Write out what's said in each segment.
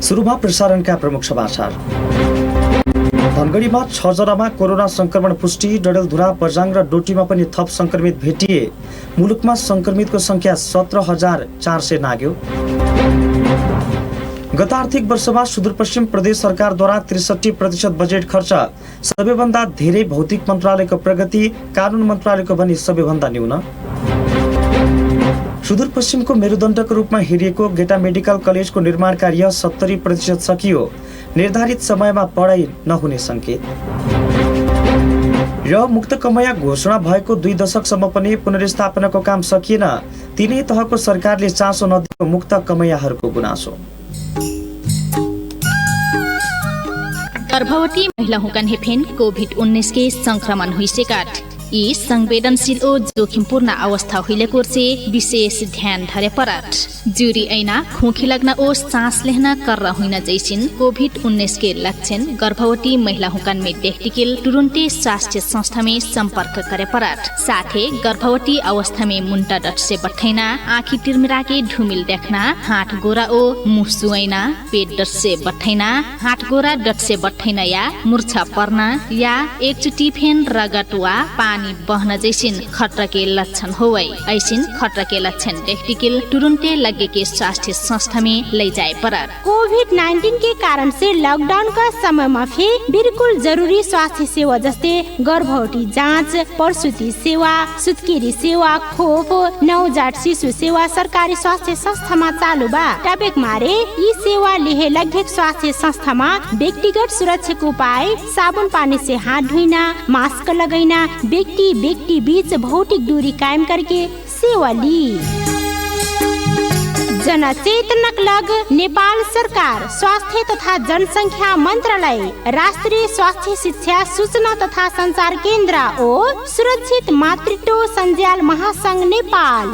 सुरुमा प्रसारणका प्रमुख समाचार। धनगढीमा 6 जनामा कोरोना संक्रमण पुष्टि। डडेलधुरा, बझाङ र डोटीमा पनि थप संक्रमित भेटिए। मुलुकमा संक्रमितको संख्या 17,400 नाग्यो। गत आर्थिक वर्षमा सुदूरपश्चिम प्रदेश सरकारद्वारा 63% बजेट खर्च। सबैभन्दा धेरै भौतिक मन्त्रालयको प्रगति, कानुन मन्त्रालयको भने सबैभन्दा न्यून। सुदूरपश्चिमको मेरुदण्डको रूपमा हेरिएको गेटा मेडिकल कलेजको निर्माण कार्य 70% सकियो। निर्धारित समयमा पढाइ नहुने संकेत। र मुक्त कमैया घोषणा भएको 2 दशकसम्म पनि पुनर्स्थापनाको काम सकिएन। तीनै तहको सरकारले चासो नदिएको मुक्त कमैयाहरूको गुनासो। गर्भवती महिलाओं का हेफेन कोभिड-19 के संक्रमण हुई से काट यी संवेदनशील ओ जोखिमपूर्ण अवस्था हुईले कोर्से विशेष ध्यान धरे पराट। जुरी ऐना खोखी लगना ओ सांस लेना कर हुईना जैसिन कोभिड-19 के लक्षण गर्भवती महिलाओं का में देखटिकिल तुरंते स्वास्थ्य संस्था में संपर्क करे पराट। साथे गर्भवती अवस्था में मुंटा डट से बठैना, आँखी तिरमिरा के ढुमिल देखना, हाथ गोरा ओ मुह सुइना, पेट डट से बठैना, हाथ गोरा डट से बठैना या मूर्छा पर्ना या एकचोटी फेन रगत वा पानी बहना जैसिन खतरा के लक्षण होवे। ऐसिन खतरा के लक्षण देखटिकिल तुरंते लगे के स्वास्थ्य संस्था में ले जाए परार। कोभिड-19 के कारण से लॉकडाउन का समय में बिल्कुल जरूरी स्वास्थ्य सेवा जस्ते गर्भवती जाँच, प्रसूति सेवा, सुत्केरी सेवा, खोप, नवजात शिशु सेवा सरकारी स्वास्थ्य संस्था में चालू बा। टबेक मारे यी सेवा लेहे लगे स्वास्थ्य संस्था में व्यक्तिगत सुरक्षा उपाय, साबुन पानी से हाथ धोइना, मास्क लगाइना, व्यक्ति बीच भौतिक दूरी कायम करके सेवा ली। जनचेतनक लग नेपाल सरकार, स्वास्थ्य तथा जनसंख्या मंत्रालय, राष्ट्रीय स्वास्थ्य शिक्षा सूचना तथा संचार केन्द्र और सुरक्षित मातृत्व संजाल महासंघ नेपाल।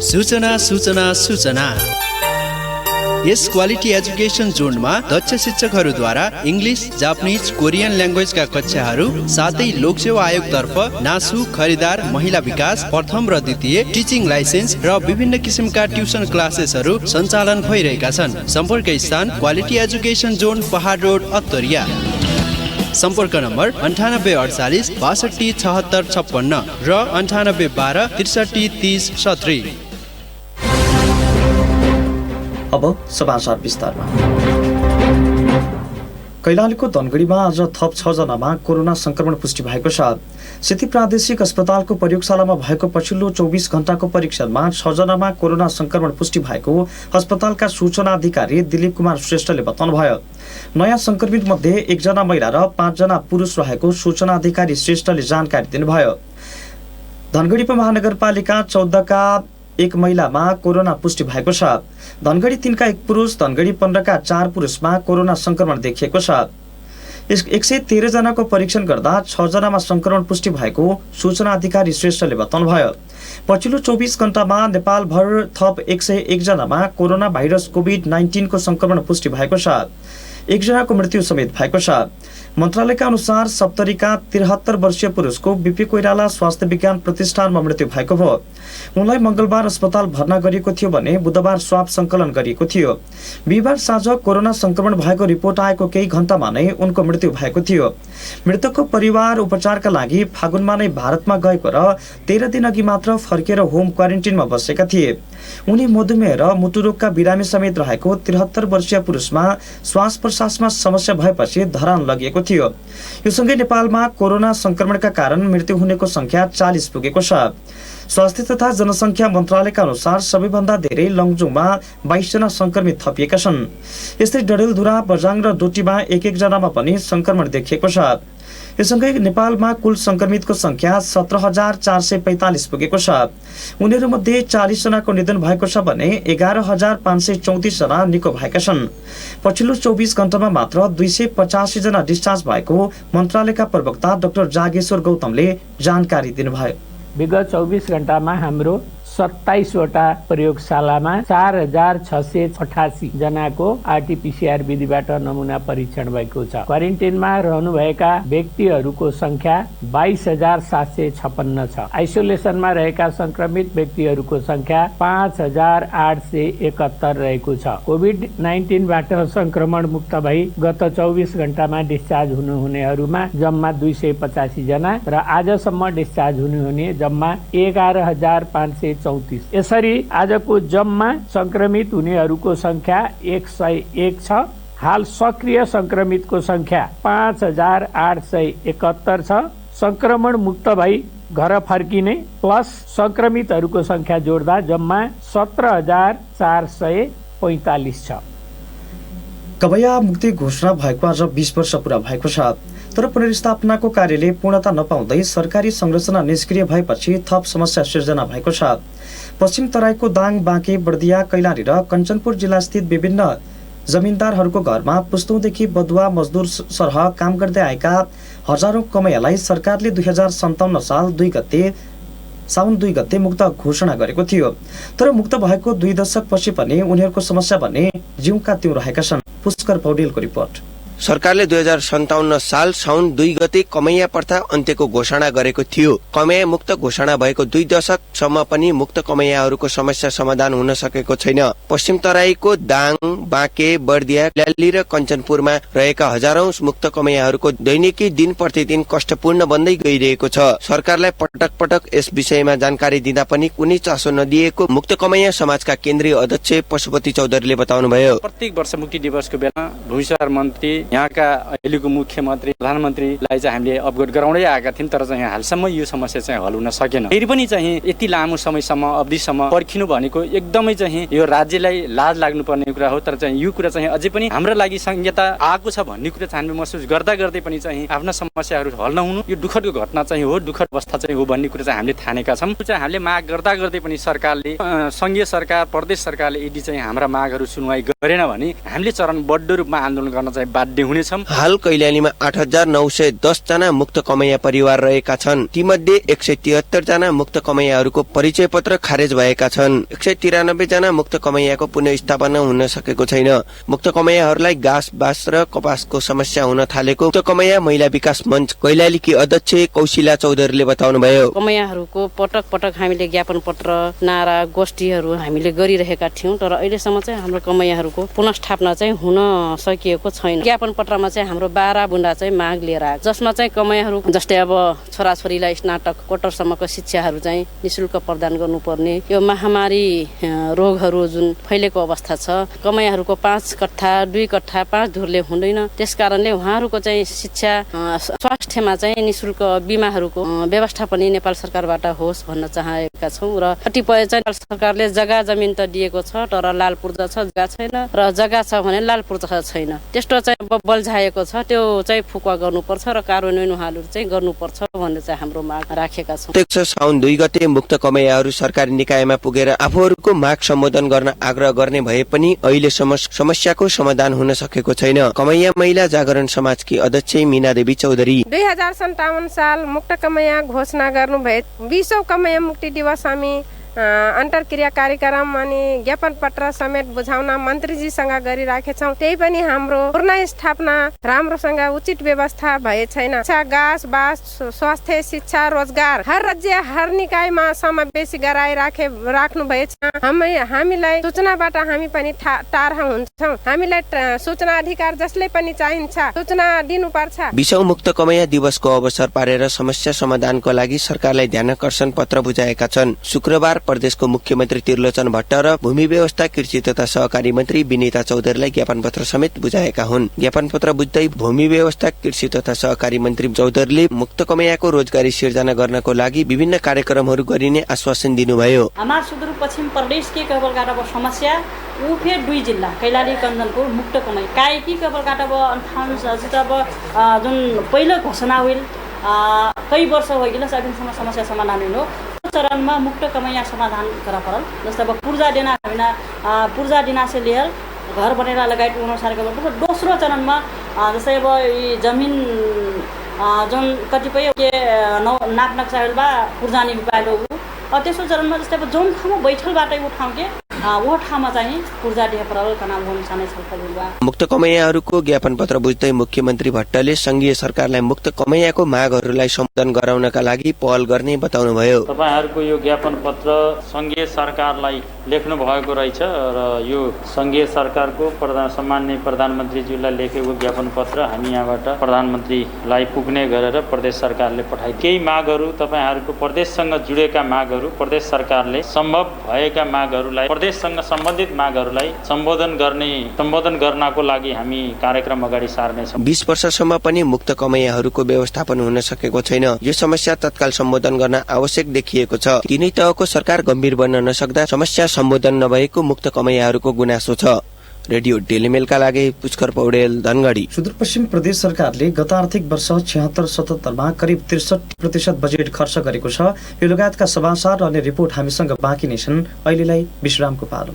सूचना सूचना सूचना। यस क्वालिटी एजुकेसन जोनमा दक्ष शिक्षकहरूद्वारा इङ्ग्लिस, जापानिज, कोरियन ल्याङ्ग्वेजका कक्षाहरू साथै लोकसेवा आयोगतर्फ नासु, खरिदार, महिला विकास, प्रथम र द्वितीय, टिचिङ लाइसेन्स र विभिन्न किसिमका ट्युसन क्लासेसहरू सञ्चालन भइरहेका छन्। सम्पर्क स्थान क्वालिटी एजुकेसन जोन, पहाड रोड, अत्तरिया। सम्पर्क नम्बर 9848 62 76 56 र 9812 63 30 17। अब समाचार विस्तारमा। कैलालीको धनगढीमा आज थप 6 जनामा कोरोना संक्रमण पुष्टि भएको छ। सेती प्रादेशिक अस्पतालको प्रयोगशालामा भएको पछिल्लो 24 घण्टाको परीक्षणमा 6 जनामा कोरोना संक्रमण पुष्टि भएको अस्पतालका सूचना अधिकारी दिलीप कुमार श्रेष्ठले बताउनुभयो। नयाँ संक्रमित मध्ये 1 जना महिला र 5 जना पुरुष रहेको सूचना अधिकारी श्रेष्ठले जानकारी दिनुभयो। धनगढी महानगरपालिका 14 का 1 महिलामा कोरोना पुष्टि भएको छ। धनगढी 3 का 1 पुरुष, धनगढी 15 का 4 पुरुषमा कोरोना संक्रमण देखिएको छ। 113 जनाको परीक्षण गर्दा 6 जनामा संक्रमण पुष्टि भएको सूचना अधिकारी श्रेष्ठले बताउनुभयो। पछिल्लो 24 घण्टामा नेपालभर थप 101 जनामा कोरोना भाइरस कोभिड-19 को संक्रमण पुष्टि भएको छ। 1 जनाको मृत्यु समेत भएको छ। मन्त्रालयका अनुसार सप्तरीका 73 वर्षीय पुरुषको बीपी कोइराला स्वास्थ्य विज्ञान प्रतिष्ठानमा मृत्यु भएको हो। उनलाई मंगलबार अस्पताल भर्ना गरिएको थियो भने बुधबार स्वाब संकलन गरिएको थियो। बिहिबार साँझ कोरोना संक्रमण भएको रिपोर्ट आएको केही घण्टामा नै उनको मृत्यु भएको थियो। मृतकको परिवार उपचारका लागि फागुनमा नै भारतमा गएको र 13 दिन अघि मात्र फर्केर होम क्वारेन्टिनमा बसेका थिए। उनी मधुमेह र मुटुरोगका बिरामी समेत रहेको 73 वर्षीय पुरुषमा श्वास प्रश्वासमा समस्या भएपछि धरान लगिएको थियो। यो सँगै नेपालमा कोरोना संक्रमणका कारण मृत्यु हुनेको संख्या 40 पुगेको छ। स्वास्थ्य तथा जनसंख्या मन्त्रालयका अनुसार सबैभन्दा धेरै लङजुङमा 22 जना संक्रमित थपिएका छन्। यस्तै डडेलधुरा, बझाङ र डोटीमा 1-1 जनामा पनि संक्रमण देखिएको छ। यससँगै नेपालमा कुल संक्रमितको संख्या 17,445 पुगेको छ। उनीहरूमध्ये 40 जनाको निधन भएको छ भने 11,534 जना निको भएका छन्। पछिल्लो 24 घण्टामा मात्र 285 जना डिस्चार्ज भएको मन्त्रालयका प्रवक्ता डाक्टर जागेश्वर गौतमले जानकारी दिनुभयो। विगत 24 घण्टामा हाम्रो 27 वटा प्रयोगशालामा 4688 जनाको आरटीपीसीआर विधिबाट नमुना परीक्षण भएको छ। क्वारेन्टाइनमा रहनुभएका व्यक्तिहरूको संख्या 22,756 छ। आइसोलेसनमा रहेका संक्रमित व्यक्तिहरूको संख्या 5,871 रहेको छ। कोभिड-19 बाट संक्रमण मुक्त भई गत 24 घण्टामा डिस्चार्ज हुनुहुनेहरूमा जम्मा 285 जना र आजसम्म डिस्चार्ज हुनुहुने जम्मा 11,534। यसरी आजको जम्मा संक्रमित हुनेहरूको संख्या 101 छ। हाल सक्रिय संक्रमितको संख्या 5,871 छ। संक्रमण मुक्त भई घर फर्किने प्लस संक्रमितहरूको संख्या जोड्दा जम्मा 17,445 छ। कमैया मुक्ति घोषणा भएको आज 20 वर्ष पूरा भएको छ। तर पुनर्स्थापनाको कार्यले पूर्णता नपाउँदै सरकारी संरचना निष्क्रिय भएपछि थप समस्या सिर्जना भएको छ। पश्चिम तराईको दाङ, बाँके, बर्दिया, कैलाली र कञ्चनपुर जिल्लास्थित विभिन्न जमिनदारहरूको घरमा पुस्तौंदेखि बदुवा मजदुर सरह काम गर्दै आएका हजारौं कमैयालाई सरकारले 2057 साल साउन 2 गते मुक्त घोषणा गरेको थियो। तर मुक्त भएको 2 दशकपछि पनि उनीहरूको समस्या भने जिउका त्यौं रहेका छन्। पुष्कर पौडेलको रिपोर्ट। सरकारले 2057 साल साउन 2 गते कमैया प्रथा अन्त्यको घोषणा गरेको थियो। कमैया मुक्त घोषणा भएको 2 दशकसम्म पनि मुक्त कमैयाहरूको समस्या समाधान हुन सकेको छैन। पश्चिम तराईको दाङ, बाँके, बर्दिया, कैलाली र कञ्चनपुरमा रहेका हजारौं मुक्त कमैयाहरूको दैनिकी दिन प्रतिदिन कष्टपूर्ण बन्दै गइरहेको छ। सरकारलाई पटक पटक यस विषयमा जानकारी दिँदा पनि कुनै चासो नदिएको मुक्त कमैया समाजका केन्द्रीय अध्यक्ष पशुपति चौधरीले बताउनुभयो। प्रत्येक वर्ष मुक्ति दिवसको बेला भूमिसुधार मन्त्री, यहाँका अहिलेको मुख्यमन्त्री, प्रधानमन्त्रीलाई चाहिँ हामीले अवगत गराउँदै आएका थियौँ। तर चाहिँ हालसम्म यो समस्या चाहिँ हल हुन सकेन। फेरि पनि चाहिँ यति लामो समयसम्म अवधिसम्म पर्खिनु भनेको एकदमै चाहिँ यो राज्यलाई लाज लाग्नुपर्ने कुरा हो। तर चाहिँ यो कुरा चाहिँ अझै पनि हाम्रो लागि संहिता आएको छ भन्ने कुरा चाहिँ हामीले महसुस गर्दा गर्दै पनि चाहिँ आफ्ना समस्याहरू हल नहुनु यो दुःखदको घटना चाहिँ हो, दुःखद अवस्था चाहिँ हो भन्ने कुरा चाहिँ हामीले ठानेका छौँ। चाहिँ हामीले माग गर्दा गर्दै पनि सरकारले, संघीय सरकार, प्रदेश सरकारले यदि चाहिँ हाम्रा मागहरू सुनवाई गरेन भने हामीले चरणबद्ध रूपमा आन्दोलन गर्न चाहिँ बाध्य हुनेछौँ। हाल कैलालीमा 8,910 जना मुक्त कमैया परिवार रहेका छन्। तीमध्ये 173 जना मुक्त कमैयाहरूको परिचय पत्र खारेज भएका छन्। 193 जना मुक्त कमैयाको पुनर्स्थापना हुन सकेको छैन। मुक्त कमैयाहरूलाई घाँस, बाँस र कपासको समस्या हुन थालेको मुक्त कमैया महिला विकास मञ्च कैलालीकी अध्यक्ष कौशिला चौधरीले बताउनुभयो। कमैयाहरूको पटक पटक हामीले ज्ञापन पत्र, नारा, गोष्ठीहरू हामीले गरिरहेका थियौँ। तर अहिलेसम्म चाहिँ हाम्रो कमैयाहरूको पुनर्स्थापना चाहिँ हुन सकिएको छैन। ज्ञापन पत्रमा चाहिँ हाम्रो 12 बुँदा चाहिँ माग लिएर आएको, जसमा चाहिँ कमैयाहरू जस्तै अब छोराछोरीलाई स्नातक कोटरसम्मको शिक्षाहरू चाहिँ निःशुल्क प्रदान गर्नुपर्ने, यो महामारी रोगहरू जुन फैलेको अवस्था छ, कमैयाहरूको 5 कट्ठा 2 कट्ठा 5 धुरले हुँदैन। त्यसकारणले उहाँहरूको चाहिँ शिक्षा, स्वास्थ्यमा चाहिँ निःशुल्क बिमाहरूको व्यवस्था पनि नेपाल सरकारबाट होस् भन्न चाहेका छौँ। र कतिपय चाहिँ सरकारले जग्गा जमिन त दिएको छ, तर लाल पूर्जा छ, जग्गा छैन, र जग्गा छ भने लाल पूर्जा छैन। त्यस्तो चाहिँ बल्झाएको छ, त्यो चाहिँ फुकुवा गर्नुपर्छ र कार्यान्वयन उहाँहरूले चाहिँ गर्नुपर्छ भन्ने चाहिँ हाम्रो माग राखेका छौँ। प्रत्यक्ष साउन 2 गते मुक्त कमैयाहरू सरकारी निकायमा पुगेर आफूहरूको माग सम्बोधन गर्न आग्रह गर्ने भए पनि अहिलेसम्म समस्याको समाधान हुन सकेको छैन। कमैया महिला जागरण समाजकी अध्यक्ष मीना देवी चौधरी 2057 साल मुक्त कमैया घोषणा गर्नु भए 20औं कमैया मुक्ति दिवस हामी अन्तर्क्रिया कार्यक्रम अनि ज्ञापन पत्र समेत बुझाउन मन्त्रीजीसँग गरिराखेछौँ। त्यही पनि हाम्रो पुनर्स्थापना राम्रोसँग उचित व्यवस्था भए छैन। घाँस, बाँस, स्वास्थ्य, शिक्षा, रोजगार हर राज्य हर निकायमा समावेशी गराइ राख्नु भएछ। हामीलाई सूचनाबाट हामी पनि टाढा हुन्छौँ। हामीलाई सूचना अधिकार जसले पनि चाहिन्छ सूचना दिनुपर्छ। 20औं मुक्त कमैया दिवसको अवसर पारेर समस्या समाधानको लागि सरकारलाई ध्यानाकर्षण पत्र बुझाएका छन्। शुक्रबार प्रदेशको मुख्यमन्त्री त्रिलोचन भट्ट र भूमि व्यवस्था, कृषि तथा सहकारी मन्त्री विनिता चौधरीलाई ज्ञापन पत्र समेत बुझाएका हुन्। ज्ञापन पत्र बुझ्दै भूमि व्यवस्था, कृषि तथा सहकारी मन्त्री चौधरीले मुक्त कमैयाको रोजगारी सिर्जना गर्नको लागि विभिन्न कार्यक्रमहरू गरिने आश्वासन दिनुभयो। हाम्रो सुदूरपश्चिम प्रदेशकै केवलगाटाको समस्या ऊ फेरि 2 जिल्ला कैलाली, कञ्चनपुर मुक्त कमैया कायकी केवलगाटा 58 अब जुन पहिलो घोषणा होइल कई वर्ष होइल सकिनसम्म समस्या समाधान हुनु चरणमा मुक्त कमैया समाधान करा परल। जस्तै अब पूर्जा दिना हैन, पूर्जा दिना से लिएर घर बनेर लगायत अनुसारको गर्नुपर्छ। दोस्रो चरणमा जस्तै अब जमिन जुन कतिपय नाप नक्सामा पूर्जानी विपालो तेस्रो चरणमा जस्तै अब जुन ठाउँमा बैठलबाटै ऊ ठाउँ के वो ठाउँमा चाहिँ ऊर्जा डेभलप गर्न हुन सानै छलफल हुँदा मुक्त कमैयाहरूको ज्ञापन पत्र बुझ्दै मुख्यमन्त्री भट्टले संघीय सरकारलाई मुक्त कमैयाको मागहरूलाई सम्बोधन गराउनका लागि पहल गर्ने बताउनुभयो। तपाईहरुको यो ज्ञापन पत्र संघीय सरकारलाई लेख्नु भएको रहेछ र यो संघीय सरकारको सम्माननीय प्रधानमन्त्रीज्यूलाई लेखेको ज्ञापन पत्र हामी यहाँबाट प्रधानमन्त्रीलाई पुग्ने गरेर प्रदेश सरकारले पठाइ केही मागहरू तपाईहरुको प्रदेशसँग जुडेका मागहरू प्रदेश सरकारले सम्भव भएका मागहरूलाई प्रदेशसँग सम्बन्धित मागहरूलाई सम्बोधन गर्नको लागि हामी कार्यक्रम अगाडि सार्नेछौँ। 20 वर्षसम्म पनि मुक्त कमैयाहरूको व्यवस्थापन हुन सकेको छैन। यो समस्या तत्काल सम्बोधन गर्न आवश्यक देखिएको छ। तिनै तहको सरकार गम्भीर बन्न नसक्दा समस्या सम्बोधन नभएको मुक्त कमैयाहरूको गुनासो छ। रेडियो डेलीमेलका लागि पुष्कर पौडेल, धनगढी। सुदूरपश्चिम प्रदेश सरकारले गत आर्थिक वर्ष 76-77मा करिब 63% बजेट खर्च गरेको छ। यो लगायतका समाचार र अन्य रिपोर्ट हामीसँग बाँकी नै छन्। अहिलेलाई विश्रामको पालो।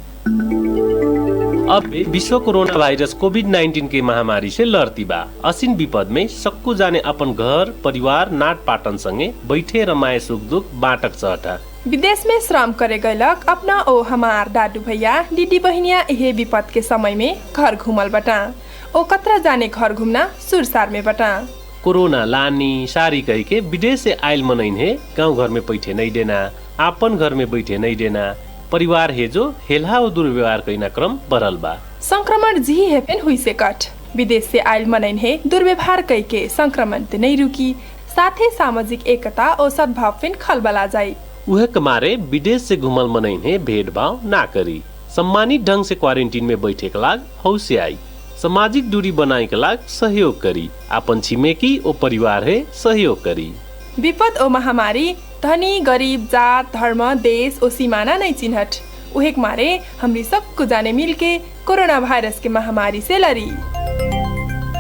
अब विश्व कोरोना वायरस कोविड-19 की महामारी से लड़ती बा। असीन विपद में सक्कू जाने अपन घर परिवार नाट पाटन संगे बैठे रमाए सुख दुख बाटक चहटा। विदेश में श्रम करे गयलक अपना ओ हमार दादू भैया दीदी बहनिया यही विपद के समय में घर घूमल बटा। ओ कतरा जाने घर घूमना सुरसार में बटा। कोरोना लानी सारी कह के विदेश से आयल मनइन है गाँव घर में बैठे नहीं देना, आपन घर में बैठे नहीं देना, परिवार है जो हेल्हा और दुर्व्यवहार कैना क्रम बढ़ल बा। संक्रमण जी है पेन हुई से कट विदेश से आयल मनइन है दुर्व्यवहार कह के संक्रमण ते नहीं रुकी, साथ ही सामाजिक एकता और सद्भाव पेन खलबला जाये। उहे कमारे विदेश से घुमल मनइन है भेदभाव ना करी, सम्मानित ढंग से क्वारंटीन में बैठे के लाग हौसे आई, सामाजिक दूरी बनाए के लाग सहयोग करी, अपन छिमेकी ओ परिवार है सहयोग करी। विपद ओ महामारी धनी गरीब जात धर्म देश ओ सीमाना नहीं चिन्हट। उहेक मारे हमरी सबको जाने मिलके कोरोना वायरस के महामारी से लड़ी।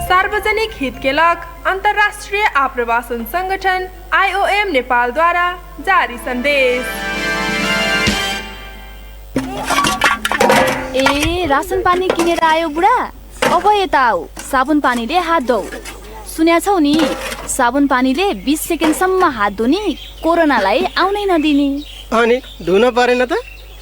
सार्वजनिक हित के लग अंतर्राष्ट्रीय आप्रवासन संगठन IOM नेपाल द्वारा जारी संदेश। ए राशन पानी किनेर आयो बुढा, अब यता आऊ, साबुन पानीले हात धौ। सुन्या छौ नि, साबुन पानीले 20 सेकेन्डसम्म हात धुनी कोरोनालाई आउनै नदिने। अनि धुन परेन त,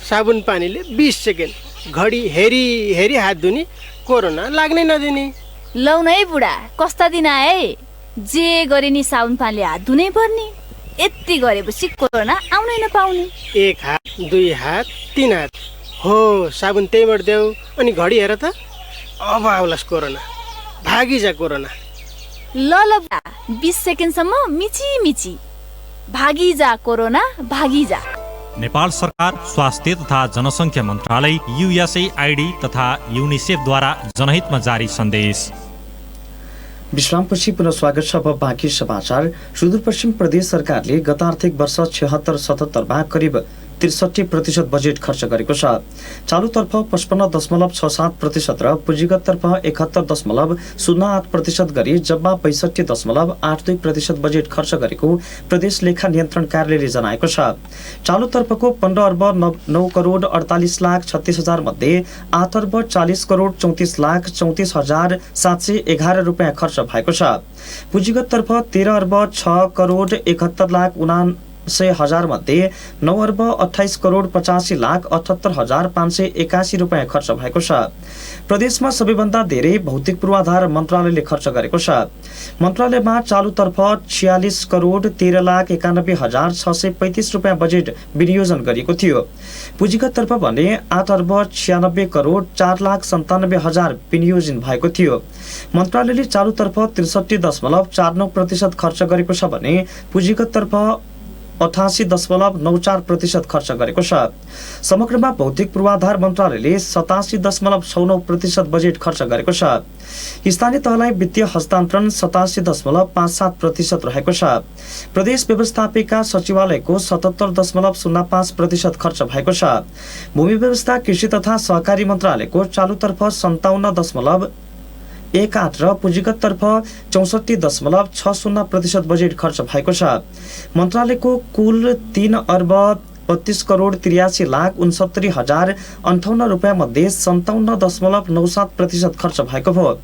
साबुन पानीले 20 सेकेन्ड घडी हेरी हेरी हात धुनी कोरोना लाग्नै नदिने। लौ नै बुढा, कस्ता दिन आए, जे गरे नि साबुन पानीले हात धुनै पर्ने। यति गरेपछि कोरोना आउनै नपाउने। 1 हात 2 हात 3 हात हो साबुन त्यहीबाट देऊ, अनि घडी हेर त, अब आउलास कोरोना, भागी जा कोरोना। ल ल बुढा, 20 सेकेन्डसम्म मिची मिची भागी जा कोरोना भागी जा। नेपाल सरकार स्वास्थ्य तथा जनसङ्ख्या मन्त्रालय USAID तथा यूनिसेफ द्वारा जनहितमा जारी सन्देश। विश्रामपछि पुनः स्वागत छ। अब बाँकी समाचार। सुदूरपश्चिम प्रदेश सरकारले गत आर्थिक वर्ष 76-77मा करिब 63% बजेट खर्च गरेको छ। चालुतर्फ 55.67% र पुँजीगततर्फ 71.08% गरी जम्मा 65.82% बजेट खर्च गरेको प्रदेश लेखा नियन्त्रण कार्यालयले जनाएको छ। चालुतर्फको 15,09,48,36,00,000 मध्ये 8,40,34,34,711 रुपियाँ खर्च भएको छ। पुँजीगततर्फ 13,06,71,79,000 मध्ये 9,28,85,78,581 रुपियाँ खर्च भएको छ। प्रदेशमा सबैभन्दा धेरै भौतिक पूर्वाधार मन्त्रालयले खर्च गरेको छ। मन्त्रालयमा चालुतर्फ 46,13,91,635 रुपियाँ बजेट विनियोजन गरिएको थियो। पुँजीगततर्फ भने 8,96,04,97,000 विनियोजन भएको थियो। मन्त्रालयले चालुतर्फ 63.49% खर्च गरेको छ भने पुँजीगततर्फ 88.94% खर्च गरेको छ। समग्रमा भौतिक पूर्वाधार मन्त्रालयले 87.69% बजेट खर्च गरेको छ। स्थानीय तहलाई वित्तीय हस्तान्तरण 87.57% रहेको छ। प्रदेश व्यवस्थापिका सचिवालयको 77.05% खर्च भएको छ। भूमि व्यवस्था कृषि तथा सहकारी मन्त्रालयको चालुतर्फ 57.18 र पुँजीगततर्फ 64.60% बजेट खर्च भएको छ। मन्त्रालयको कुल 3,32,83,69,058 रुपियाँ मध्ये 57.97% खर्च भएको भयो।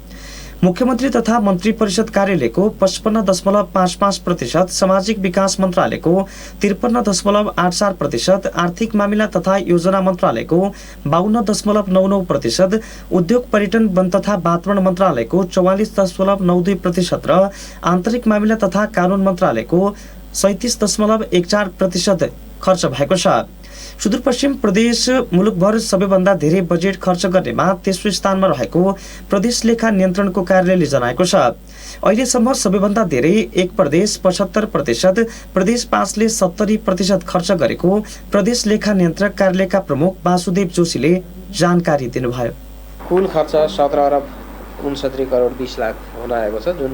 मुख्यमन्त्री तथा मन्त्री परिषद कार्यालयको 55.55%, सामाजिक विकास मन्त्रालयको 53.84%, आर्थिक मामिला तथा योजना मन्त्रालयको 52.99%, उद्योग पर्यटन वन तथा वातावरण मन्त्रालयको 44.92% र आन्तरिक मामिला तथा कानून मन्त्रालयको 37.14% खर्च भएको छ। सुदूरपश्चिम प्रदेश मुलुकभर सबैभन्दा धेरै बजेट खर्च गर्नेमा तेस्रो स्थानमा रहेको प्रदेश लेखा नियन्त्रणको कार्यालयले जनाएको छ। अहिलेसम्म सबैभन्दा धेरै एक प्रदेश 75%, प्रदेश 5ले 70% खर्च गरेको प्रदेश लेखा नियन्त्रक कार्यालयका प्रमुख वासुदेव जोशीले जानकारी दिनुभयो। कुल खर्च 17 अरब 69 करोड 20 लाख हुन आएको छ, जुन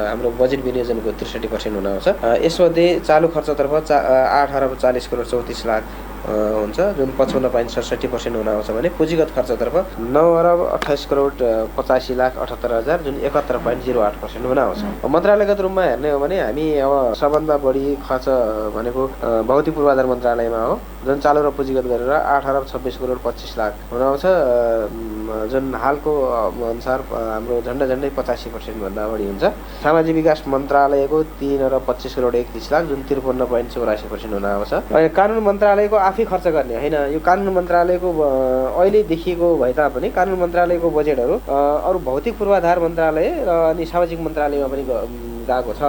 हाम्रो बजेट विनियोजनको 63% हुन आउँछ। यसमध्ये चालु खर्चतर्फ 8 अरब 40 करोड 34 लाख हुन्छ, जुन 55.67% हुन आउँछ भने पुँजीगत खर्चतर्फ 9 अरब 28 करोड 85 लाख 78 हजार, जुन 71.08% हुन आउँछ। मन्त्रालयगत रूपमा हेर्ने हो भने हामी अब सबभन्दा बढी खर्च भनेको भौतिक पूर्वाधार मन्त्रालयमा हो, जुन चालु र पुँजीगत गरेर 8 अरब 26 करोड 25 लाख हुन आउँछ, जुन हालको अनुसार हाम्रो झन्डै 85% भन्दा बढी हुन्छ। सामाजिक विकास मन्त्रालयको 3 अरब 25 करोड 31 लाख, जुन 53.84% हुन आउँछ। कानुन मन्त्रालयको आफै खर्च गर्ने होइन, यो कानुन मन्त्रालयको अहिले देखिएको भए तापनि कानुन मन्त्रालयको बजेटहरू अरू भौतिक पूर्वाधार मन्त्रालय र अनि सामाजिक मन्त्रालयमा पनि गएको छ।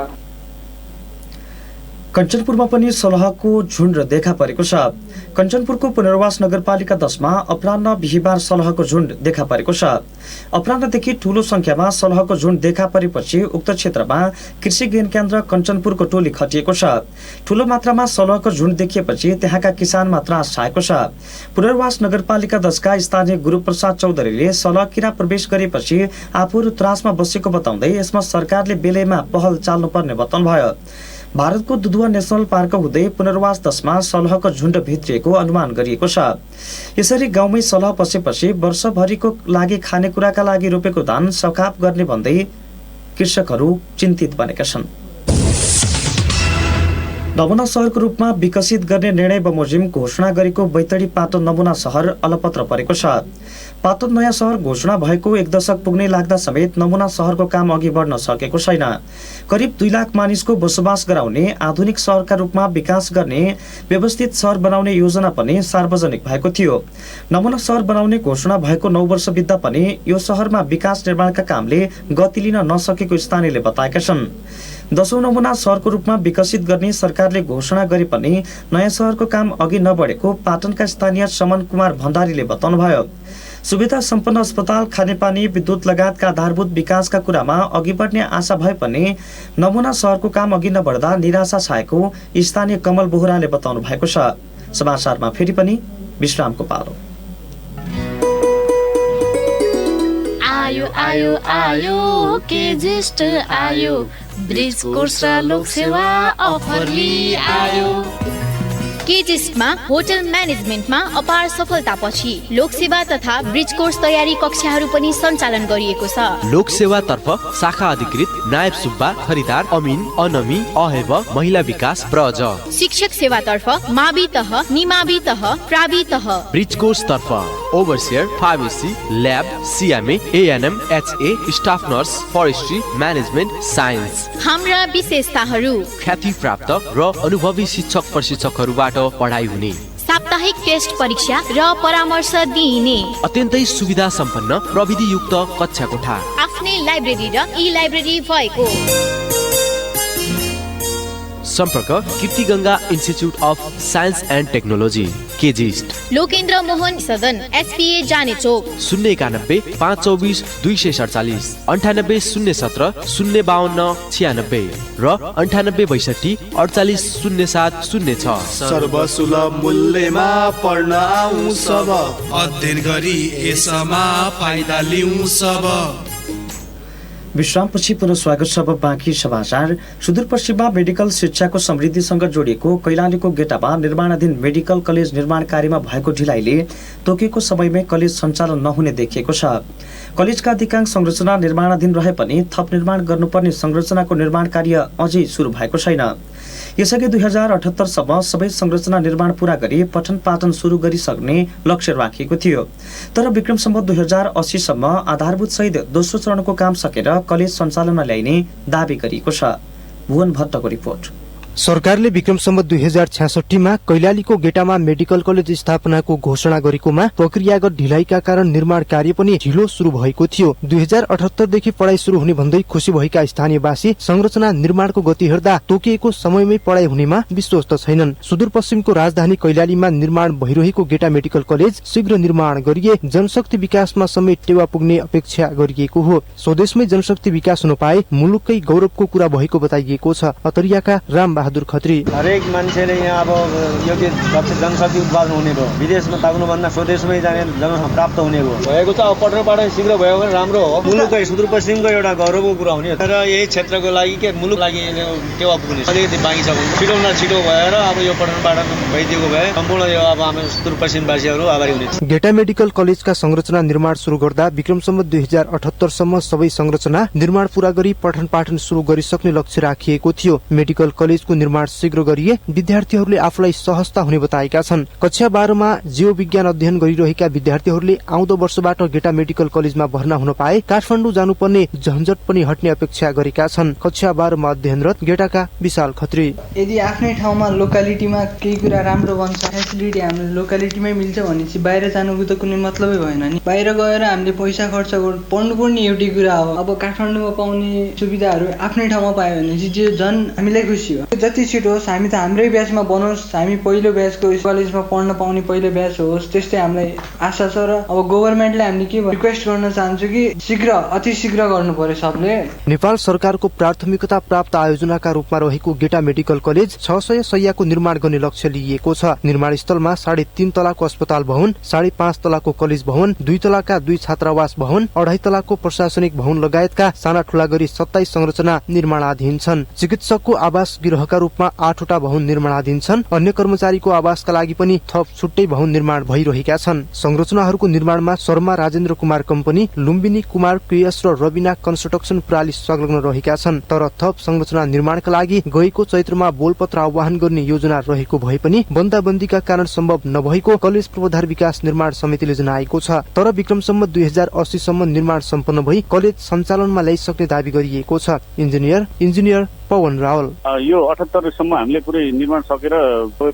कञ्चनपुरमा पनि सलहको झुन्ड देखा परेको छ। कञ्चनपुरको पुनर्वास नगरपालिका 10 मा अपराह्न बिहिबार सलहको झुन्ड देखा परेको छ। अपराह्नदेखि ठूलो संख्यामा सलहको झुन्ड देखा परेपछि उक्त क्षेत्रमा कृषि ज्ञान केन्द्र कञ्चनपुरको टोली खटिएको छ। ठूलो मात्रामा सलहको झुन्ड देखिएपछि त्यहाँका किसानमा त्रास छाएको छ। पुनर्वास नगरपालिका 10 का स्थानीय गुरुप्रसाद चौधरीले सलह किरा प्रवेश गरेपछि आफूहरू त्रासमा बसेको बताउँदै यसमा सरकारले बेलैमा पहल चाल्नुपर्ने बताउनुभयो। भारतको दुधुवा नेशनल पार्क हुँदै पुनर्वास 10 मा सलहको झुन्ड भित्रिएको अनुमान गरिएको छ। यसरी गाउँमै सलह पसेपछि वर्षभरिको लागि खानेकुराका लागि रोपेको धान सखाप गर्ने भन्दै कृषकहरू चिन्तित बनेका छन्। नमुना सहरको रूपमा विकसित गर्ने निर्णय बमोजिम घोषणा गरेको बैतडी पाटन नमुना सहर अलपत्र परेको छ। पाटन नयाँ सहर घोषणा भएको 1 दशक पुग्ने लाग्दा समेत नमुना सहरको काम अघि बढ्न सकेको छैन। करिब 2 लाख मानिसको बसोबास गराउने आधुनिक सहरका रूपमा विकास गर्ने व्यवस्थित सहर बनाउने योजना पनि सार्वजनिक भएको थियो। नमुना सहर बनाउने घोषणा भएको 9 वर्ष बित्दा पनि यो सहरमा विकास निर्माणका कामले गति लिन नसकेको स्थानीयले बताएका छन्। 10औं नमुना सहरको रूपमा विकसित गर्ने सरकारले घोषणा गरे पनि नयाँ सहरको काम अघि नबढेको पाटनका स्थानीय समन कुमार भण्डारीले बताउनुभयो। सुविधा सम्पन्न अस्पताल, खानेपानी, विद्युत लगायतका आधारभूत विकासका कुरामा अघि बढ्ने आशा भए पनि नमुना सहरको काम अघि नबढ्दा निराशा छाएको स्थानीय कमल बोहराले बताउनु भएको छ। समाचारमा फेरि पनि विश्रामको पालो। आयो आयो आयो के ज्येष्ठ आयो, ब्रिज कोर्स र लोक सेवा अफर लिई आयो। केजिस्टमा होटल म्यानेजमेन्टमा अपार सफलतापछि लोकसेवा तथा ब्रिज कोर्स तयारी कक्षाहरू पनि सञ्चालन गरिएको छ। लोकसेवा तर्फ शाखा अधिकृत नायब सुब्बा, खरिदार अमिन, अनमी, अहेब, महिला विकास ब्रज। शिक्षक सेवा तर्फ मावि तह, निमावि तह, प्रावि तह। ब्रिज कोर्स तर्फ overseer, pharmacy, lab, CMA, ANM, HA, staff nurse, forestry, management, science. हाम्रा विशेषताहरू ख्याति प्राप्त र अनुभवी शिक्षक प्रशिक्षकहरूबाट पढाइ हुने, साप्ताहिक टेस्ट परीक्षा र परामर्श दिइने, अत्यन्तै सुविधा सम्पन्न प्रविधि युक्त कक्षा कोठा, आफ्नै लाइब्रेरी र ई लाइब्रेरी भएको। सम्पर्क Kirti Ganga institute of science and technology, KGIST, Lokendra Mohan Sadan, SPA जाने चोक। 091 524 247, 98 017 052 96 र 98 62 48 07 06। सर्वसुलभ मूल्यमा पढ्न आउँ सब, अध्ययन गरी यसमा फाइदा लिउँ सब। विश्रामपछि पुनः स्वागत छ। बाँकी समाचार। सुदूरपश्चिममा मेडिकल शिक्षाको समृद्धिसँग जोडिएको कैलालीको गेटामा निर्माणाधीन मेडिकल कलेज निर्माण कार्यमा भएको ढिलाइले तोकेको समयमै कलेज सञ्चालन नहुने देखिएको छ। कलेजका अधिकांश संरचना निर्माणाधीन रहे पनि थप निर्माण गर्नुपर्ने संरचनाको निर्माण कार्य अझै सुरु भएको छैन। यसअघि 2078 सम्म सबै संरचना निर्माण पूरा गरी पठन पाठन सुरु गरिसक्ने लक्ष्य राखिएको थियो। तर विक्रम सम्वत 2080 सम्म आधारभूत सहित दोस्रो चरणको काम सकेर कलेज सञ्चालनमा ल्याइने दावी गरिएको छ। भुवन भट्टको रिपोर्ट। सरकारले विक्रम सम्वत 2066 कैलालीको गेटामा मेडिकल कलेज स्थापनाको घोषणा गरेकोमा प्रक्रियागत ढिलाइका कारण निर्माण कार्य पनि ढिलो सुरु भएको थियो। 2078 देखि पढाइ सुरु हुने भन्दै खुशी भएका स्थानीयवासी संरचना निर्माणको गति हेर्दा तोकिएको समयमै पढाइ हुनेमा विश्वस्त छैनन्। सुदूरपश्चिमको राजधानी कैलालीमा निर्माण भइरहेको गेटा मेडिकल कलेज शीघ्र निर्माण गरिए जनशक्ति विकासमा समेत टेवा पुग्ने अपेक्षा गरिएको हो। स्वदेशमै जनशक्ति विकास हुन पाए मुलुककै गौरवको कुरा भएको बताइएको छ। अतरियाका राम बहादुर खत्री। हरेक मान्छेले यहाँ अब योग्य जनशक्ति उत्पादन हुने भयो, विदेशमा ताग्नुभन्दा स्वदेशमै जाने जनशक्ति प्राप्त हुने भएको छ। अब पठन पाठन शीघ्र भयो भने राम्रो हो, मुलुककै सुदूरपश्चिमको एउटा गौरवको कुरा हुने। तर यही क्षेत्रको लागि के मुलुक लागि टेवा पुग्ने अलिकति बाँकी छ। छिटो भएर अब यो पठन पाठन भइदिएको भए सम्पूर्ण यो अब हाम्रो सुदूरपश्चिमवासीहरू आभारी हुने। गेटा मेडिकल कलेजका संरचना निर्माण सुरु गर्दा विक्रम सम्वत 2078 सम्म सबै संरचना निर्माण पूरा गरी पठन पाठन सुरु गरिसक्ने लक्ष्य राखिएको थियो। मेडिकल कलेजको निर्माण शीघ्र गरिए विद्यार्थीहरूले आफूलाई सहजता हुने बताएका छन्। कक्षा 12 मा जीव विज्ञान अध्ययन गरिरहेका विद्यार्थीहरूले आउँदो वर्षबाट गेटा मेडिकल कलेजमा भर्ना हुन पाए काठमाडौँ जानुपर्ने झन्झट पनि हट्ने अपेक्षा गरेका छन्। कक्षा 12 मा अध्ययनरत गेटाका विशाल खत्री। यदि आफ्नै ठाउँमा लोकालिटीमा केही कुरा राम्रो बन्छ, फेसिलिटी हाम्रो लोकालिटीमै मिल्छ भनेपछि बाहिर जानुको त कुनै मतलबै भएन नि। बाहिर गएर हामीले पैसा खर्च पढ्नुपर्ने एउटै कुरा हो। अब काठमाडौँमा पाउने सुविधाहरू आफ्नै ठाउँमा पायो भने चाहिँ झन् हामीलाई खुसी हो। जति छिटो होस् हामी त हाम्रै ब्याचमा बनोस्, हामी पहिलो ब्याचको कलेजमा पढ्न पाउने पहिलो ब्याच होस्, त्यस्तै हामीलाई आशा छ। र अब गभर्नमेन्टले हामीले के रिक्वेस्ट गर्न चाहन्छु कि अति शीघ्र गर्नु पर्यो सबले। नेपाल सरकारको प्राथमिकता प्राप्त आयोजनाका रूपमा रहेको गेटा मेडिकल कलेज 600 शय्याको निर्माण गर्ने लक्ष्य लिएको छ। निर्माण स्थलमा 3.5 तलाको अस्पताल भवन, 5.5 तलाको कलेज भवन, 2 तलाका 2 छात्रावास भवन, 2.5 तलाको प्रशासनिक भवन लगायतका साना ठुला गरी 27 संरचना निर्माणाधीन छन्। चिकित्सकको आवास गृहका रूपमा 8वटा भवन निर्माणाधीन छन्। अन्य कर्मचारीको आवासका लागि पनि थप छुट्टै भवन निर्माण भइरहेका छन्। संरचनाहरूको निर्माणमा शर्मा राजेन्द्र कुमार कम्पनी, लुम्बिनी कुमार क्रियस र रविना कन्स्ट्रक्सन प्रणाली संलग्न रहेका छन्। तर थप संरचना निर्माणका लागि गएको चैत्रमा बोलपत्र आह्वान गर्ने योजना रहेको भए पनि बन्दाबन्दीका कारण सम्भव नभएको कलेज पूर्वाधार विकास निर्माण समितिले जनाएको छ। तर विक्रम सम्वत 2080 सम्म निर्माण सम्पन्न भई कलेज सञ्चालनमा ल्याइसक्ने दावी गरिएको छ। इन्जिनियर पवन रावल। यो 78 सम्म हामीले पुरै निर्माण सकेर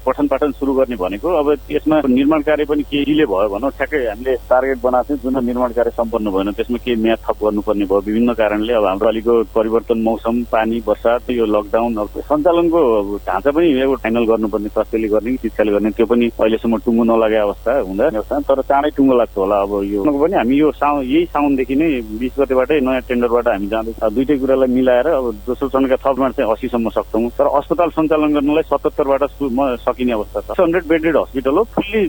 पठन पाठन सुरु गर्ने भनेको। अब यसमा निर्माण कार्य पनि केही डिले भयो भनौँ। ठ्याक्कै हामीले टार्गेट बनाएको थियौँ, जुन निर्माण कार्य सम्पन्न भएन। त्यसमा केही म्याद थप गर्नुपर्ने भयो विभिन्न कारणले। अब हाम्रो अलिको परिवर्तन, मौसम, पानी, वर्षात, यो लकडाउन, सञ्चालनको ढाँचा पनि एउटा फाइनल गर्नुपर्ने, स्वास्थ्यले गर्ने कि शिक्षाले गर्ने, त्यो पनि अहिलेसम्म टुङ्गो नलागे अवस्था हुँदा। तर चाँडै टुङ्गो लाग्छ होला। अब यो पनि हामी यो यही साउनदेखि नै 20 गतेबाटै नयाँ टेन्डरबाट हामी जाँदैछौँ। दुईटै कुरालाई मिलाएर अब दोस्रो चरणका थपमा चाहिँ 80 सम्म सक्छौँ। तर अस्पताल सञ्चालन गर्नलाई 77बाट सकिने अवस्था छ। 600 बेडेड हस्पिटल हो, फुल्ली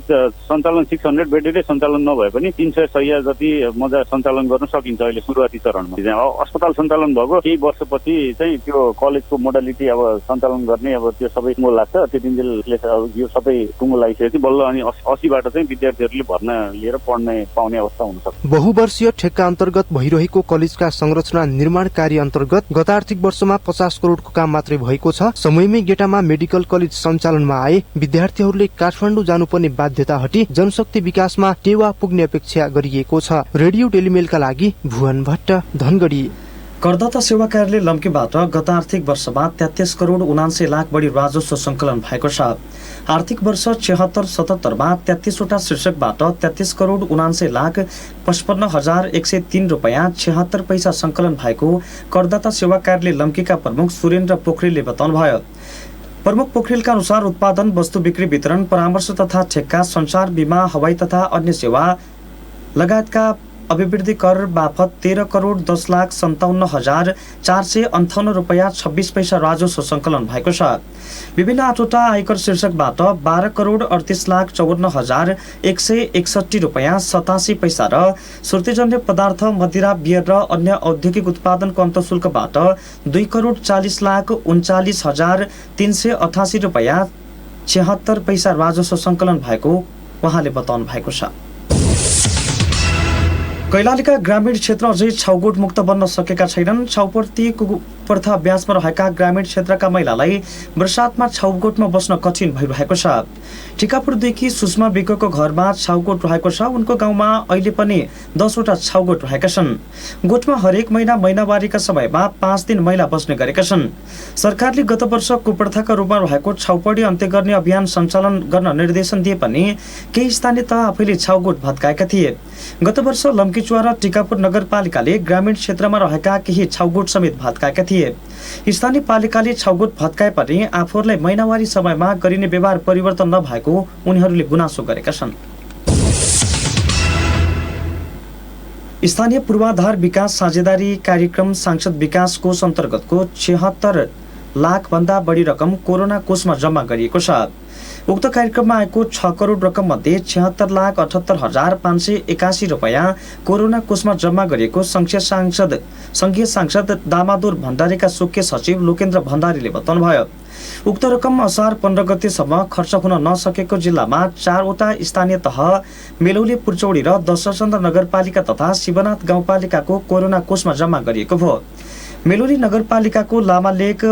सञ्चालन 600 बेडेडै सञ्चालन नभए पनि 300 शय्या जति मजा सञ्चालन गर्न सकिन्छ अहिले सुरुवाती चरणमा। अस्पताल सञ्चालन भएको केही वर्षपछि चाहिँ त्यो कलेजको मोडालिटी अब सञ्चालन गर्ने अब त्यो सबै टुङ्गो लाग्छ। त्यतिन्जेलले यो सबै टुङ्गो लागिसकेपछि बल्ल अनि 80बाट चाहिँ विद्यार्थीहरूले भर्ना लिएर पढ्ने पाउने अवस्था हुनसक्छ। बहुवर्षीय ठेक्का अन्तर्गत भइरहेको कलेजका संरचना निर्माण कार्य अन्तर्गत गत आर्थिक वर्षमा 50 करोडको काम मात्रै भएको छ। समयमै गेटामा मेडिकल कलेज सञ्चालनमा आए विद्यार्थीहरूले काठमाडौँ जानुपर्ने बाध्यता हटी जनशक्ति विकासमा टेवा पुग्ने अपेक्षा गरिएको छ। रेडियो टेलिमेलका लागि भुवन भट्ट, धनगढी। करदाता सेवा कार्यालय लम्कीबाट गत आर्थिक वर्षमा 33 करोड 79 लाख बढी राजस्व सङ्कलन भएको छ। आर्थिक वर्ष 76-77 मा 33 वटा शीर्षकबाट 33 करोड 79 लाख 55,103 रुपैयाँ 76 पैसा सङ्कलन भएको करदाता सेवा कार्यालय लम्कीका प्रमुख सुरेन्द्र पोखरेलले बताउनुभयो। प्रमुख पोखरेलका अनुसार उत्पादन, वस्तु बिक्री, वितरण, परामर्श तथा ठेक्का, संचार, बीमा, हवाई तथा अन्य सेवा लगायतका अभिवृद्धि कर बापत 13 करोड 10 लाख 57,458 रुपैयाँ 26 पैसा राजस्व सङ्कलन भएको छ। विभिन्न 8वटा आयकर शीर्षकबाट 12 करोड 38 लाख 54,161 रुपैयाँ 87 पैसा र सुर्तीजन्य पदार्थ, मदिरा, बियर र अन्य औद्योगिक उत्पादनको अन्तशुल्कबाट 2 करोड 40 लाख 39,388 रुपैयाँ 76 पैसा राजस्व सङ्कलन भएको उहाँले बताउनु भएको छ। कैलालीका ग्रामीण क्षेत्र अझै छाउगोठ मुक्त बन्न सकेका छैनन्। कुप्रथा अभ्यासमा रहेका ग्रामीण क्षेत्रका महिलालाई बर्सातमा छाउगोठमा बस्न कठिन भइरहेको छ। टिकापुर 2 की सुषमा विकको घरमा छाउगोठ रहेको छ। उनको गाउँमा अहिले पनि 10 वटा छाउगोठ रहेका छन्। गोठमा हरेक महिना महिनावारीका समयमा 5 दिन महिला बस्ने गरेका छन्। सरकारले गत वर्ष कुप्रथाका रूपमा रहेको छाउपडी अन्त्य गर्ने अभियान सञ्चालन गर्न निर्देशन दिए पनि केही स्थानीय तह आफैले छाउगोठ भत्काएका थिए। गत वर्ष लम्कीचुवा र टिकापुर नगरपालिकाले ग्रामीण क्षेत्रमा रहेका केही छाउगोठ समेत भत्काएका थिए। स्थानीय पालिकाले छाउगोठ भत्काए पनि आफूहरूलाई महिनावारी समयमा गरिने व्यवहार परिवर्तन नभएको उनीहरूले गुनासो गरेका छन्। स्थानीय पूर्वाधार विकास साझेदारी कार्यक्रम सांसद विकास कोष अन्तर्गतको 76 लाख भन्दा बढी रकम कोरोना कोषमा जम्मा गरिएको छ। उक्त कार्यक्रममा आएको 6 करोड रकम मध्ये 76,78,581 रुपैयाँ कोरोना कोषमा जम्मा गरिएको संघीय सांसद दामादुर भण्डारीका मुख्य सचिव लोकेन्द्र भण्डारीले बताउनुभयो। उक्त रकम असार 15 गतेसम्म खर्च हुन नसकेको जिल्लामा 4 वटा स्थानीय तह मेलौली पुर्चौडी र दशरथचन्द्र नगरपालिका तथा शिवनाथ गाउँपालिकाको कोरोना कोषमा जम्मा गरिएको भयो। मेलौली नगरपालिकाको लामालेक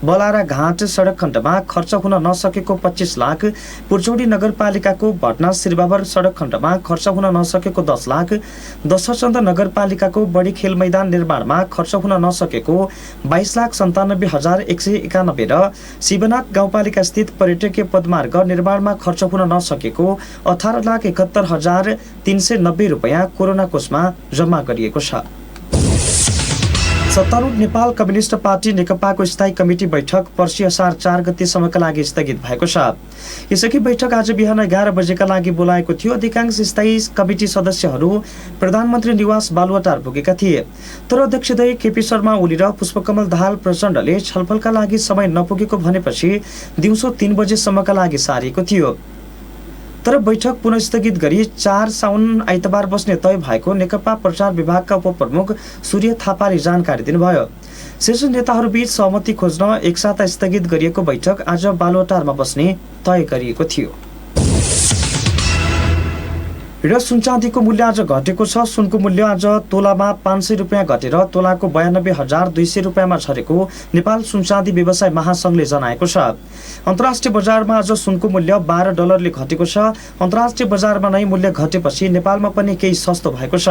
बलारा घाट सडक खण्डमा खर्च हुन नसकेको 25 लाख, पुर्चौडी नगरपालिकाको भटना श्रीबाबर सडक खण्डमा खर्च हुन नसकेको 10 लाख, दशरथचन्द्र नगरपालिकाको बढी खेल मैदान निर्माणमा खर्च हुन नसकेको 22,97,191 र शिवनाथ गाउँपालिका स्थित पर्यटकीय पदमार्ग निर्माणमा खर्च हुन नसकेको 18,71,390 रुपैयाँ कोरोना कोषमा जम्मा गरिएको छ। सत्तारूढ नेपाल कम्युनिस्ट पार्टी नेकपाको स्थायी कमिटी बैठक पर्सि असार 4 गतेसम्मका लागि स्थगित भएको छ। यसअघि बैठक आज बिहान 11 बजेका लागि बोलाएको थियो। अधिकांश स्थायी कमिटी सदस्यहरू प्रधानमन्त्री निवास बालुवाटार पुगेका थिए। तर अध्यक्षद्वय केपी शर्मा ओली र पुष्पकमल दाहाल प्रचण्डले छलफलका लागि समय नपुगेको भनेपछि दिउँसो 3 बजेसम्मका लागि सारिएको थियो। तर बैठक पुनः स्थगित गरी 4 साउन आइतबार बस्ने तय भएको नेकपा प्रचार विभागका उपप्रमुख सूर्य थापाले जानकारी दिनुभयो। शीर्ष नेताहरूबीच सहमति खोज्न एकसाथ स्थगित गरिएको बैठक आज बालुवाटारमा बस्ने तय गरिएको थियो। र सुनचाँदीको मूल्य आज घटेको छ। सुनको मूल्य आज तोलामा 500 रुपियाँ घटेर तोलाको 92,200 रुपियाँमा झरेको नेपाल सुनचाँदी व्यवसाय महासंघले जनाएको छ। अन्तर्राष्ट्रिय बजारमा आज सुनको मूल्य $12 घटेको छ। अन्तर्राष्ट्रिय बजारमा नै मूल्य घटेपछि नेपालमा पनि केही सस्तो भएको छ।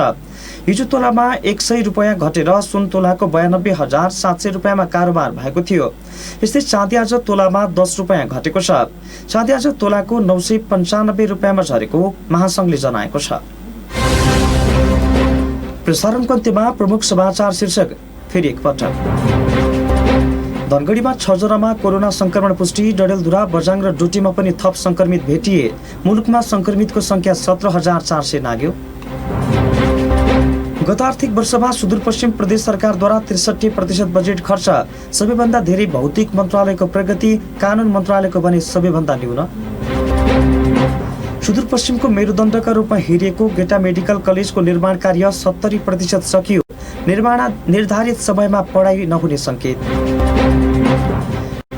हिजो तोलामा 100 रुपियाँ घटेर सुन तोलाको 92,700 रुपियाँमा कारोबार भएको थियो। यस्तै चाँदी आज तोलामा 10 रुपियाँ घटेको छ। चाँदी आज तोलाको 995 रुपियाँमा झरेको महासंघले जनाएको छ। प्रसारणको अन्त्यमा प्रमुख समाचार शीर्षक फेरि एकपटक। धनगढीमा 6 जनामा कोरोना संक्रमण पुष्टि। डडेलधुरा, बझाङ र डोटीमा पनि थप संक्रमित भेटिए। मुलुकमा संक्रमितको संख्या 17,400 नाग्यो। गत आर्थिक वर्षमा सुदूरपश्चिम प्रदेश सरकारद्वारा 63% बजेट खर्च। सबैभन्दा धेरै भौतिक मन्त्रालयको प्रगति, कानुन मन्त्रालयको भने सबैभन्दा न्यून। सुदूरपश्चिमको मेरुदण्डका रूपमा हेरिएको गेटा मेडिकल कलेजको निर्माण कार्य 70% सकियो। निर्धारित समयमा पढाइ नहुने संकेत।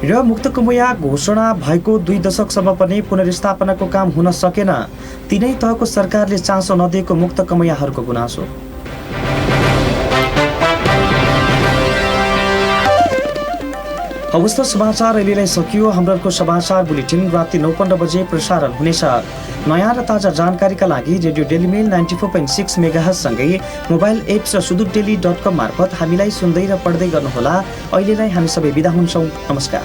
र मुक्तकमैया घोषणा भएको 2 दशकसम्म पनि पुनर्स्थापनाको काम हुन सकेन। तीनै तहको सरकारले चासो नदिएको मुक्तकमैयाहरूको गुनासो। अवस्था समाचार अहिलेलाई सकियो। हाम्रो समाचार बुलेटिन राति 9:15 बजे प्रसारण हुनेछ। नयाँ र ताजा जानकारीका लागि रेडियो डेली मेल 94.6 मेगाहर्ज सँगै मोबाइल एप्स र सुदूरडेली.com मार्फत हामीलाई सुन्दै र पढ्दै गर्नुहोला। अहिलेलाई हामी सबै बिदा हुन्छौँ। नमस्कार।